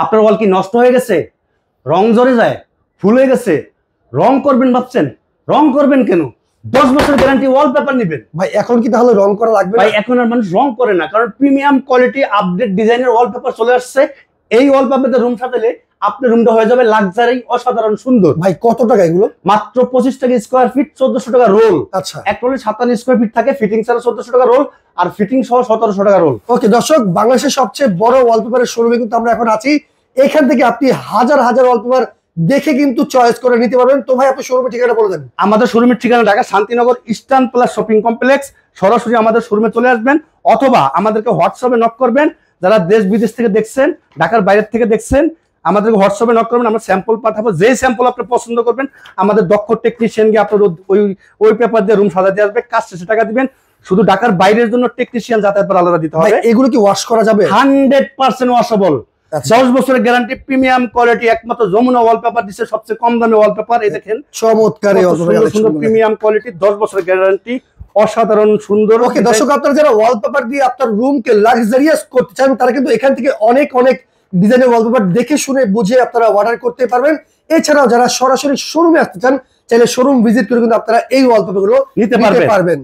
আপনার ওয়াল কি নষ্ট হয়ে গেছে, রং ঝরে যায়, ফুল হয়ে গেছে, রং করবেন ভাবছেন? রং করবেন কেন? 10 বছর গ্যারান্টি ওয়ালপেপার নেবেন ভাই। এখন কি তাহলে রং করা লাগবে ভাই? এখন আর মানুষ রং করে না, কারণ প্রিমিয়াম কোয়ালিটি আপডেট ডিজাইনের ওয়ালপেপার চলে আসছে। এই ওয়ালপেপারতে রুম সাজালে আপনার রুমটা হয়ে যাবে লাক্সারি, অসাধারণ সুন্দর। ভাই কত টাকা এগুলো? মাত্র 25 টাকা স্কয়ার ফিট, 1400 টাকা রোল। আচ্ছা, এক রোলে 57 স্কয়ার ফিট থাকে, ফিটিং ছাড়া 1400 টাকা রোল, আর ফিটিং সহ 1700 টাকা রোল। ওকে দর্শক, বাংলাদেশের সবচেয়ে বড় ওয়ালপেপারের শোরুমে কিন্তু আমরা এখন আছি। এখান থেকে আপনি হাজার হাজার ওয়ালপেপার দেখে কিন্তু চয়েস করে নিতে পারবেন। তো ভাই আপনি শোরুমের ঠিকানা বলে দেন। আমাদের শোরুমের ঠিকানা Dhaka Shantinagar eastern plus shopping complex. সরাসরি আমাদের শোরুমে চলে আসবেন, অথবা আমাদেরকে হোয়াটসঅ্যাপে নক করবেন। যারা দেশ বিদেশ থেকে দেখছেন, ঢাকার বাইরে থেকে দেখছেন, আমাদেরকে হোয়াটসঅ্যাপে নক করবেন, আমরা স্যাম্পল পাঠাবো। যে স্যাম্পল আপনি পছন্দ করবেন, আমাদের দক্ষ টেকনিশিয়ান গিয়ে আপনার ওই পেপার দিয়ে রুম সাজাতে আসবে, কাজ শেষে টাকা দিবেন। শুধু ঢাকার বাইরের জন্য টেকনিশিয়ান যাতায়াত আলাদা দিতে হবে। এগুলো কি ওয়াশ করা যাবে? 100% ওয়াশেবল, 10 বছরের গ্যারান্টি, প্রিমিয়াম কোয়ালিটি, একমাত্র যমুনা ওয়ালপেপার দিচ্ছে সবচেয়ে কম দামে ওয়ালপেপার। এই দেখেন চমৎকার সুন্দর প্রিমিয়াম কোয়ালিটি, 10 বছরের গ্যারান্টি, অসাধারণ সুন্দর। ওকে দর্শক, আপনারা যারা ওয়ালপেপার দিয়ে আপনার রুমকে লাক্সারিয়াস করতে চান, তারা কিন্তু এখান থেকে অনেক অনেক ডিজাইনের ওয়ালপেপার দেখে শুনে বুঝে আপনারা অর্ডার করতে পারবেন। এছাড়াও যারা সরাসরি শোরুমে আসতে চান, চাইলে শোরুম ভিজিট করে কিন্তু আপনারা এই ওয়ালপেপার গুলো নিতে পারবেন।